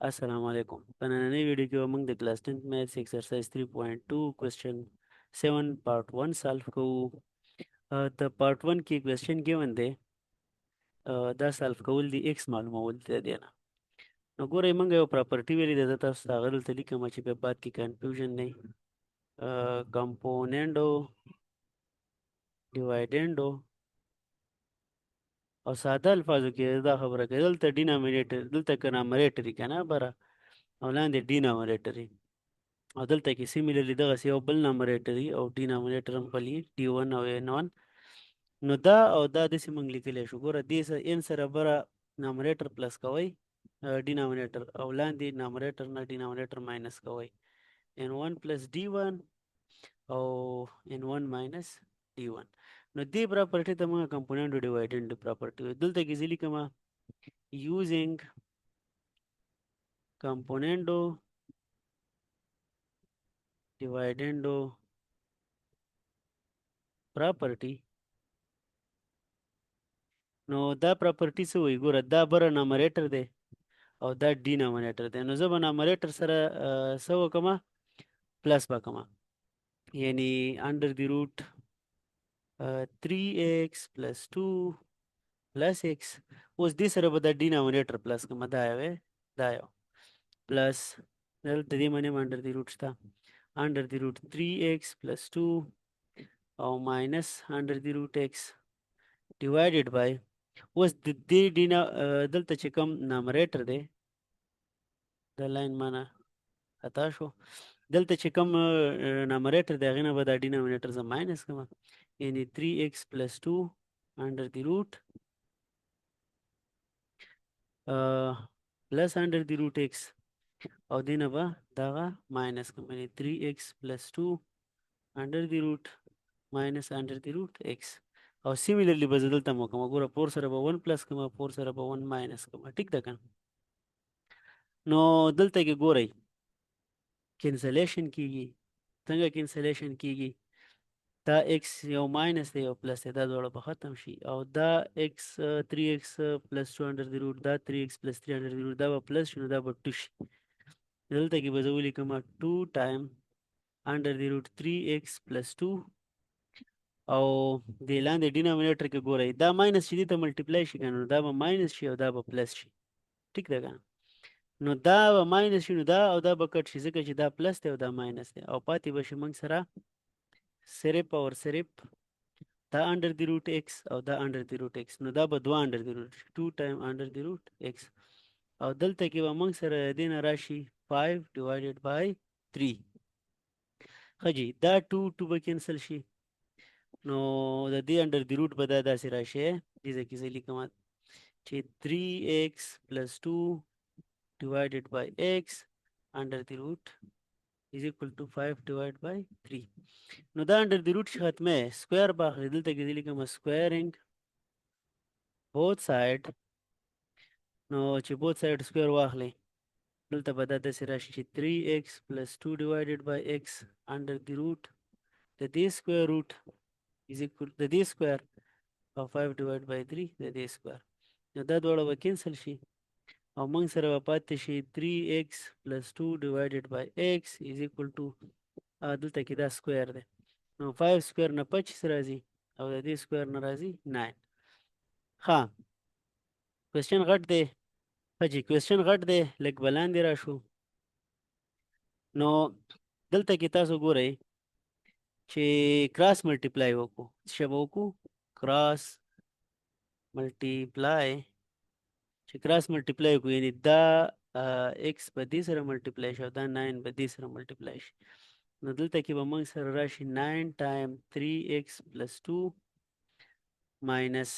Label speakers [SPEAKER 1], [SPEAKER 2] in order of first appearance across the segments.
[SPEAKER 1] السلام علیکم. په نننۍ ویډیو کې به موږ د کلاس 10 میث ایکسرسایز 3.2 کوېسچن 7 پارت 1 سالو کوو. د پارت 1 کې کوېسچن ګیون دی، دا سالو کول دي ایکس معلومول دي د دې نه. نو ګورئ موږ یو پراپرټي ویلې ده، زه تاسو ته هغه دلته لیکم چې په بعد کې کنفیوژن نه وي. کمپونینډو ډیوایډینډو او ساده الفاظو کې دا خبره کوي، دلته ډینامینیټر دلته که نامریټر وي که نه بره، او لاندې ډینامریټر وي، او دلته کې سیمیلرلی دغسې یو بل نامریټر وي او ډینامینیټر هم خپل وي D1 او N1. نو دا او دا داسې موږ لیکلی شو. ګوره دې سره n سره بره نامریټر پلس کوئ ډینامینیټر، او لاندې نامریټر نه ډینامینیټر ماینس کوئ N1 پلس D1 او N1 ماینس D1. نو دې پراپرټي ته موږ کمپونینټو ډیوایډنډ پراپرټي وایو. دلته کې زه لیکم یوزینګ کمپونینټو ډیوایډنډو پراپرټي. نو دا پراپرټي څه وایي؟ ګوره دا بره نامریټر دی او دا ډینامینیټر دی. نو زه به نامریټر سره څه وکړم؟ پلس به کړم، یعنی انډر دی روټ 3x پلس 2 پلس x. اوس دې سره به دا ډینامینیټر پلس کړم، دا یو دا یو پلس دلته دې باندې انډر دی روټ شته، انډر دی روټ 3x پلس 2 او ماینس انډر دی روټ x ډیوایډډ بای. اوس د دې دلته چې کوم نامریټر دی، دا لاین مانه خطا شو، دلته چې کوم نامریټر دی هغې نه به دا ډینامینیټر زه ماینس کړم، یعنې 3x پلس 2 انډر دی روټ پلس انډر دی روټ x، او دې نه به دغه ماینس کړم، یعنې 3x پلس 2 انډر دی روټ ماینس انډر دی روټ x. او سیمیلرلی به زه دلته م وکړم. ګوره 4 سره به 1 پلس کړم، 4 سره به 1 ماینس کړم. ټیک ده که نه؟ نو دلته کې ګورئ کینسلیشن کیږي. څنګه کینسلیشن کیږي؟ دا ایکس یو ماینس دی یو پلس دی، دا دواړه به ختم شي، او دا ایکس 3x پلس 2 انډر دی روټ، دا 3x پلس 3 انډر دی روټ، دا به پلس شي، نو دا به 2 شي. دلته کې به زه ولیکم 2 ټایم انډر دی روټ 3x پلس 2، او د لاندې ډینامینیټر کې ګورئ دا ماینس چې دې ته ملټیپلای شي که نه، دا به ماینس شي او دا به پلس شي. ټیک ده که نه؟ نو دا به ماینس شي، نو دا او دا به کټ شي، ځکه چې دا پلس دی او دا ماینس دی، او پاتې به شي موږ سره صرف اور صرف دا انډر دی روټ x او دا انډر دی روټ x. نو دا به 2 انډر دی روټ 2 ټایم انډر دی روټ x، او دلته کې به موږ سره دې نه راشي 5 ډیوایډډ بای 3. ښه جي، دا 2 به کینسل شي، نو د دې انډر دی روټ به دا داسې راشي، دې ځای کې زه لیکم چې 3x پلس 2 divided by x under the root is equal to 5 divided by 3. نو دا under the root چې ختمه سکویر به اخلي، دلته کې زه لیکم squaring both side. نو چې both side سکویر واخلي، دلته به دا داسې راشي چې 3x plus 2 divided by x under the root د دې سکویر روټ is equal د دې سکویر او 5 divided by 3 د دې سکویر. نو دا دواړه به کینسل شي، او موږ سره به پاتې شي 3x plus 2 divided by x is equal to دلته کې دا سکویر دی، نو 5 سکویر نه 25 راځي، او د دې سکویر نه راځي 9. ښه کوېسچن غټ دی. ښه جي کوېسچن غټ دی، لږ به لاندې راشو. نو دلته کې تاسو ګورئ چې کراس ملټیپلای وکړو. څه به وکړو؟ کراس ملټیپلای. چې کراس ملټیپلای وکړو، یعنې دا x به دې سره ملټیپلای شي او دا 9 به دې سره ملټیپلای شي. نو دلته کې به موږ سره راشي 9 ټایم 3x پلس 2 ماینس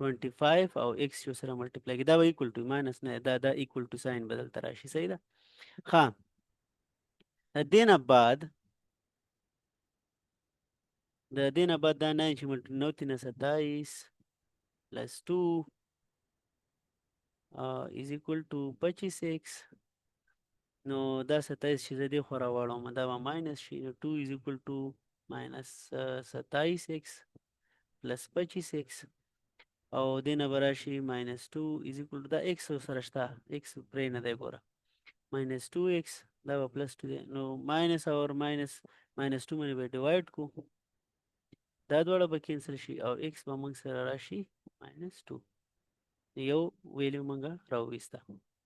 [SPEAKER 1] 25 او x یو سره ملټیپلای کړي، دا به ایکول ټو ماینس نه، دا ایکول ټو ساین به دلته راشي. صحیح ده؟ ښه د دې نه بعد دا 9 چې 9 تینه 27 پلس 2 is equal to 25x. نو دا 27 چې زه دې خوا راواړوم دا به ماینس شي، نو 2 is equal to ماینس 27x پلس 25x، او دې نه به راشي ماینس 2 is equal to دا x سره شته، x پرې نه دی ګوره، minus 2x دا به پلس 2 دی نو ماینس او ماینس 2 باندې به ډیوایډ کو دا دواړه به کینسل شي او x به موږ سره راشي minus 2 یو ویلیو موږ راوویسته